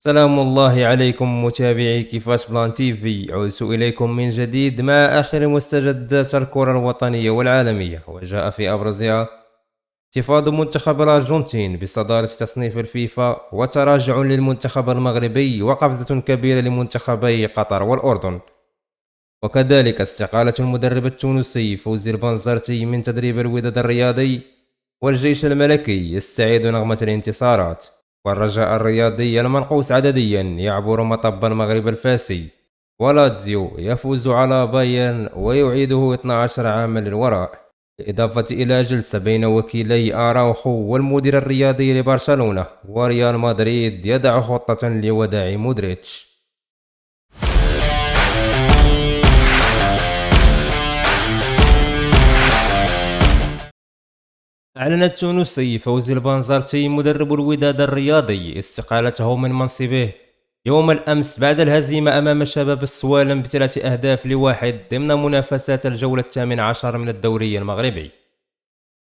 سلام الله عليكم متابعي كيفاش بلان تيفي. عدت إليكم من جديد مع آخر مستجدات الكرة الوطنية والعالمية، وجاء في أبرزها انتفاض منتخب الأرجنتين بصدارة تصنيف الفيفا، وتراجع للمنتخب المغربي، وقفزة كبيرة لمنتخبي قطر والأردن، وكذلك استقالة المدرب التونسي فوزي البنزرتي من تدريب الوداد الرياضي، والجيش الملكي يستعيد نغمة الانتصارات، والرجاء الرياضي المنقوص عدديا يعبر مطب المغرب الفاسي، ولاتزيو يفوز على بايرن ويعيده 12 عاما للوراء، بالإضافة إلى جلسة بين وكيلي آراوخو والمدير الرياضي لبرشلونة، وريال مدريد يضع خطة لوداع مودريتش. أعلن التونسي فوزي البنزرتي مدرب الوداد الرياضي استقالته من منصبه يوم الأمس بعد الهزيمة أمام شباب السوالم ب3 أهداف ل1 ضمن منافسات الجولة 18 من الدوري المغربي.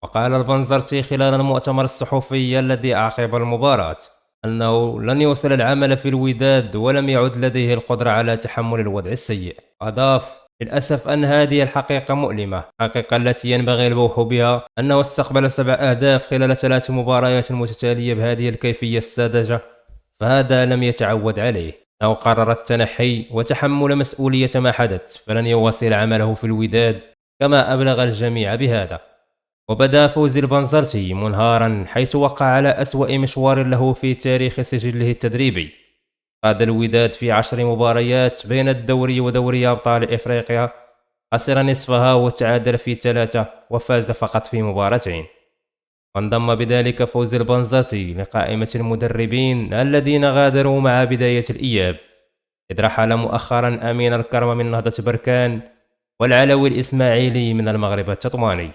وقال البنزرتي خلال المؤتمر الصحفي الذي أعقب المباراة أنه لن يواصل العمل في الوداد ولم يعد لديه القدرة على تحمل الوضع السيء. أضاف: للأسف أن هذه الحقيقة مؤلمة، الحقيقة التي ينبغي البوح بها أنه استقبل 7 أهداف خلال 3 مباريات متتالية بهذه الكيفية الساذجة، فهذا لم يتعود عليه. أو قرر التنحي وتحمل مسؤولية ما حدث، فلن يواصل عمله في الوداد، كما أبلغ الجميع بهذا. وبدا فوزي البنزرتي منهارا، حيث وقع على أسوأ مشوار له في تاريخ سجله التدريبي. قاد الوداد في 10 مباريات بين الدوري ودوري أبطال إفريقيا، خسر نصفها وتعادل في 3 وفاز فقط في مباراتين. وانضم بذلك فوزي البنزرتي لقائمة المدربين الذين غادروا مع بداية الإياب، إذ رحل مؤخرا أمين الكرم من نهضة بركان، والعلوي الإسماعيلي من المغرب التطواني.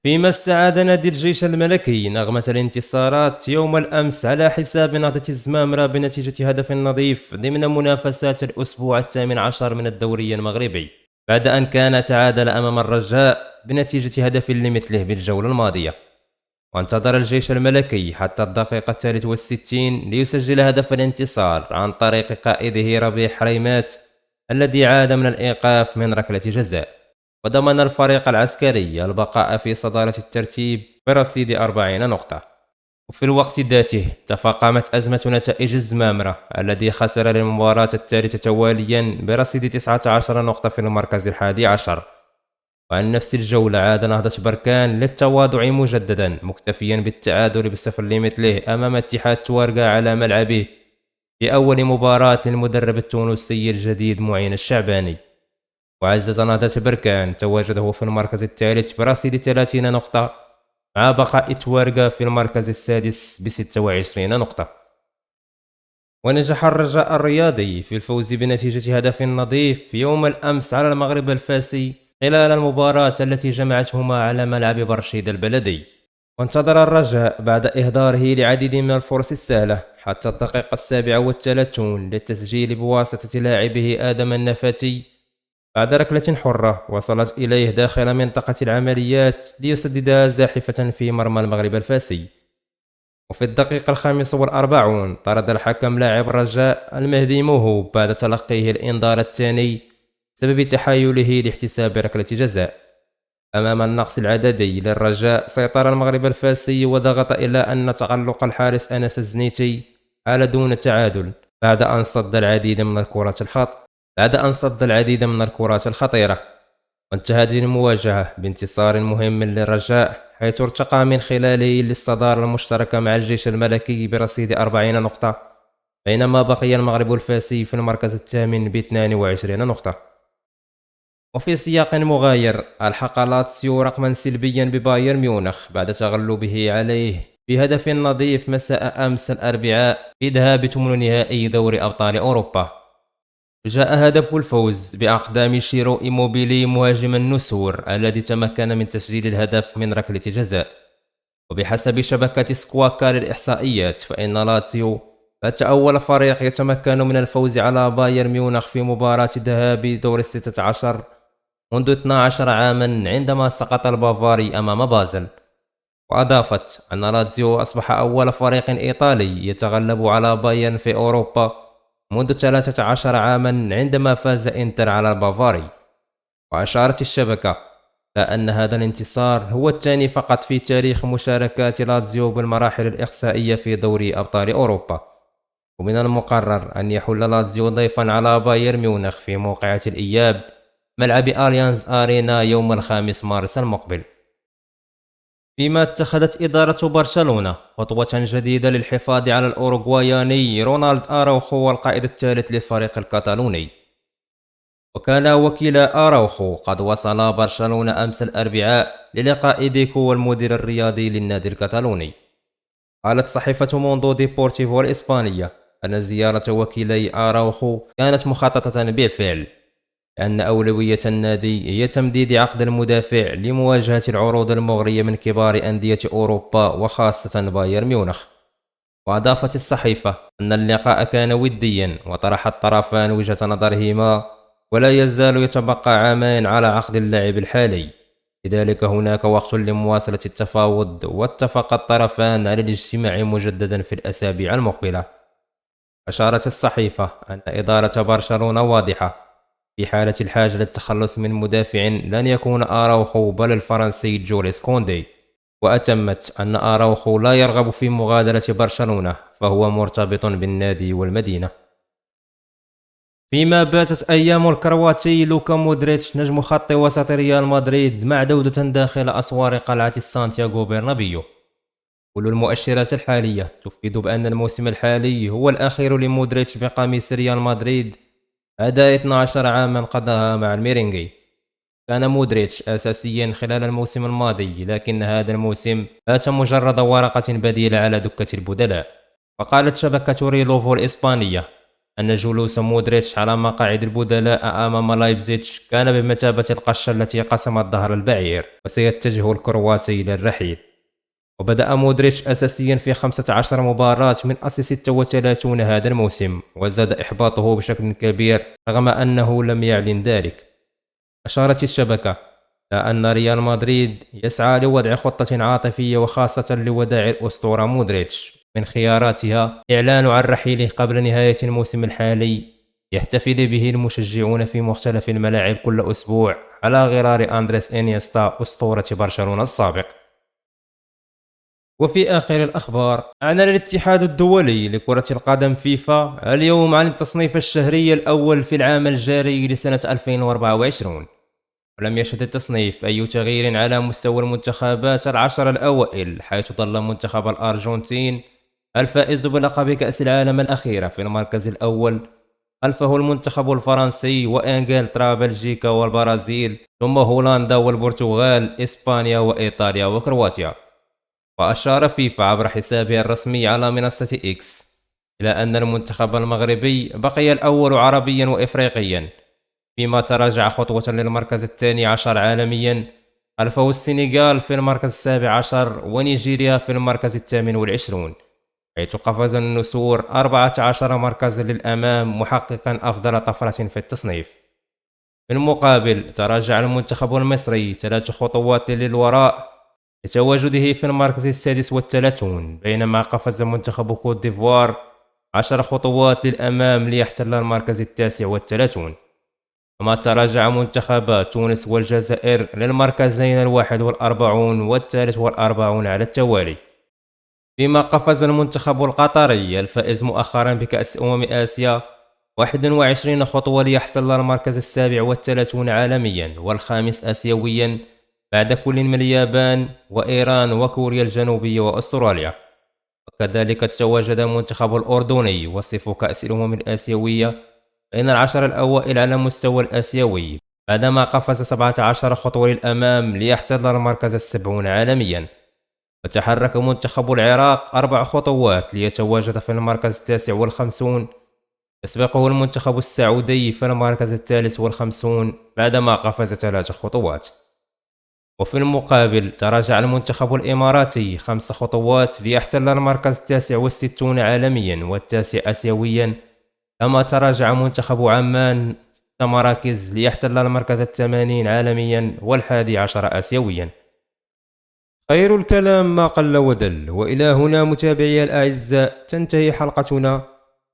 فيما استعاد نادي الجيش الملكي نغمة الانتصارات يوم الأمس على حساب نهضة الزمامرة بنتيجة هدف نظيف ضمن منافسات الأسبوع 18 من الدوري المغربي، بعد أن كان تعادل أمام الرجاء بنتيجة هدف لمثله بالجولة الماضية. وانتظر الجيش الملكي حتى الدقيقة 63 ليسجل هدف الانتصار عن طريق قائده ربيع حريمات، الذي عاد من الإيقاف من ركلة جزاء، وضمن الفريق العسكري البقاء في صدارة الترتيب برصيد 40 نقطة. وفي الوقت ذاته تفاقمت أزمة نتائج الزمامرة الذي خسر للمباراة الثالثة تواليا برصيد 19 نقطة في المركز 11. وعن نفس الجولة عاد نهضة بركان للتواضع مجددا، مكتفيا بالتعادل ب0 لمثله أمام اتحاد توارقة على ملعبه في أول مباراة للمدرب التونسي الجديد معين الشعباني. وعزز نهضة بركان تواجده في المركز الثالث برصيد 30 نقطة، مع بقاء توارقة في المركز السادس ب26 نقطة. ونجح الرجاء الرياضي في الفوز بنتيجة هدف نظيف يوم الأمس على المغرب الفاسي خلال المباراة التي جمعتهما على ملعب برشيد البلدي. وانتظر الرجاء بعد إهداره لعديد من الفرص السهلة حتى الدقيقة 37 للتسجيل بواسطة لاعبه آدم النفاتي بعد ركلة حرة وصلت إليه داخل منطقة العمليات ليسددها زاحفة في مرمى المغرب الفاسي. وفي الدقيقة 45 طرد الحكم لاعب الرجاء المهدي موهوب بعد تلقيه الإنذار الثاني بسبب تحايله لاحتساب ركلة جزاء. أمام النقص العددي للرجاء سيطر المغرب الفاسي وضغط إلى أن تألق الحارس أنس الزنيتي حال دون تعادل بعد أن صد العديد من الكرات الخطيرة. وانتهت المواجهة بانتصار مهم للرجاء، حيث ارتقى من خلاله للصدارة المشتركة مع الجيش الملكي برصيد 40 نقطة، بينما بقي المغرب الفاسي في المركز الثامن ب22 نقطة. وفي سياق مغاير، ألحق لاتسيو رقما سلبيا ببايرن ميونخ بعد تغلبه عليه بهدف نظيف مساء أمس الأربعاء في ذهاب ثمن نهائي دوري أبطال أوروبا. جاء هدف الفوز بأقدام شيرو إيموبيلي مهاجم النسور الذي تمكن من تسجيل الهدف من ركلة جزاء. وبحسب شبكة سكواكا للإحصائيات، فإن لاتسيو بات أول فريق يتمكن من الفوز على بايرن ميونخ في مباراة ذهاب دور 16 منذ 12 عاما، عندما سقط البافاري أمام بازل. وأضافت أن لاتزيو أصبح أول فريق إيطالي يتغلب على بايرن في أوروبا منذ 13 عاما عندما فاز إنتر على البافاري. وأشارت الشبكة إلى أن هذا الانتصار هو الثاني فقط في تاريخ مشاركات لاتزيو بالمراحل الإقصائية في دوري أبطال أوروبا، ومن المقرر أن يحل لاتزيو ضيفا على بايرن ميونخ في موقعة الإياب ملعب أليانز أرينا يوم 5 مارس المقبل. فيما اتخذت إدارة برشلونة خطوة جديدة للحفاظ على الأوروغواياني رونالد آراوخو والقائد الثالث للفريق الكتالوني. وكان وكيل آراوخو قد وصل برشلونة أمس الأربعاء للقاء ديكو والمدير الرياضي للنادي الكتالوني. قالت صحيفة موندو ديبورتيفو الإسبانية أن زيارة وكيلي آراوخو كانت مخططة بالفعل، لأن أولوية النادي هي تمديد عقد المدافع لمواجهة العروض المغرية من كبار أندية أوروبا وخاصة بايرن ميونخ. وأضافت الصحيفة أن اللقاء كان وديا وطرح الطرفان وجهة نظرهما، ولا يزال يتبقى عامان على عقد اللاعب الحالي، لذلك هناك وقت لمواصلة التفاوض، واتفق الطرفان على الاجتماع مجددا في الأسابيع المقبلة. أشارت الصحيفة أن إدارة برشلونة واضحة في حالة الحاجة للتخلص من مدافع لن يكون آراوخو بل الفرنسي جوليس كوندي، وأتمت أن آراوخو لا يرغب في مغادرة برشلونة فهو مرتبط بالنادي والمدينة. فيما باتت أيام الكرواتي لوكا مودريتش نجم خط وسط ريال مدريد معدودة داخل أسوار قلعة سانتياغو برنابيو. كل المؤشرات الحالية تفيد بأن الموسم الحالي هو الأخير لمودريتش بقميص ريال مدريد بعد 12 عاما قضاها مع الميرينغي. كان مودريتش أساسيا خلال الموسم الماضي، لكن هذا الموسم بات مجرد ورقة بديلة على دكة البدلاء. وقالت شبكة ريلوفو الإسبانية أن جلوس مودريتش على مقاعد البدلاء أمام لايبزيتش كان بمثابة القشة التي قسمت ظهر البعير، وسيتجه الكرواتي للرحيل. وبدأ مودريتش أساسيا في 15 مباراة من أصل 36 هذا الموسم، وزاد إحباطه بشكل كبير رغم أنه لم يعلن ذلك. أشارت الشبكة إلى أن ريال مدريد يسعى لوضع خطة عاطفية وخاصة لوداع الأسطورة مودريتش، من خياراتها إعلان عن رحيله قبل نهاية الموسم الحالي يحتفل به المشجعون في مختلف الملاعب كل أسبوع على غرار أندريس إنيستا أسطورة برشلونة السابق. وفي آخر الأخبار، أعلن الاتحاد الدولي لكرة القدم فيفا اليوم عن التصنيف الشهري الأول في العام الجاري لسنة 2024، ولم يشهد التصنيف أي تغيير على مستوى المنتخبات العشر الأوائل، حيث ظل منتخب الأرجنتين الفائز بلقب كأس العالم الأخيرة في المركز الأول، خلفه المنتخب الفرنسي وإنجلترا بلجيكا والبرازيل، ثم هولندا والبرتغال إسبانيا وإيطاليا وكرواتيا. وأشار فيفا عبر حسابه الرسمي على منصة إكس إلى أن المنتخب المغربي بقي الأول عربيا وإفريقيا، فيما تراجع خطوة للمركز الثاني عشر عالميا، خلفه السنغال في المركز السابع عشر ونيجيريا في المركز الثامن والعشرون، حيث قفز النسور 14 مركزا للأمام محققا أفضل طفرة في التصنيف. في المقابل تراجع المنتخب المصري 3 خطوات للوراء لتواجده في المركز السادس والثلاثون، بينما قفز منتخب كوت ديفوار 10 خطوات للأمام ليحتل المركز التاسع والثلاثون. كما تراجع منتخبات تونس والجزائر للمركزين 41 والثالث والأربعون على التوالي. فيما قفز المنتخب القطري الفائز مؤخرا بكأس آسيا 21 خطوة ليحتل المركز السابع والثلاثون عالميا والخامس آسيويا، بعد كل من اليابان وإيران وكوريا الجنوبية وأستراليا. وكذلك تواجد المنتخب الأردني وصف كأس الآسيوية بين العشر الأوائل على مستوى الآسيوي، بعدما قفز 17 خطوة للأمام ليحتل المركز السبعون عالميا. وتحرك منتخب العراق 4 خطوات ليتواجد في المركز التاسع والخمسون، يسبقه المنتخب السعودي في المركز الثالث والخمسون بعدما قفز 3 خطوات. وفي المقابل تراجع المنتخب الإماراتي 5 خطوات ليحتل المركز التاسع والستون عالميا والتاسع آسيويا، كما تراجع منتخب عمان 6 مراكز ليحتل المركز الثمانين عالميا والحادي عشر آسيويا. خير الكلام ما قل ودل. وإلى هنا متابعي الأعزاء تنتهي حلقتنا.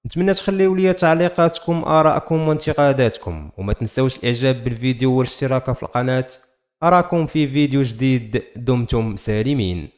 نتمنى تخليوا لي تعليقاتكم، آراءكم وانتقاداتكم، وما تنسوش الإعجاب بالفيديو والاشتراك في القناة. أراكم في فيديو جديد، دمتم سالمين.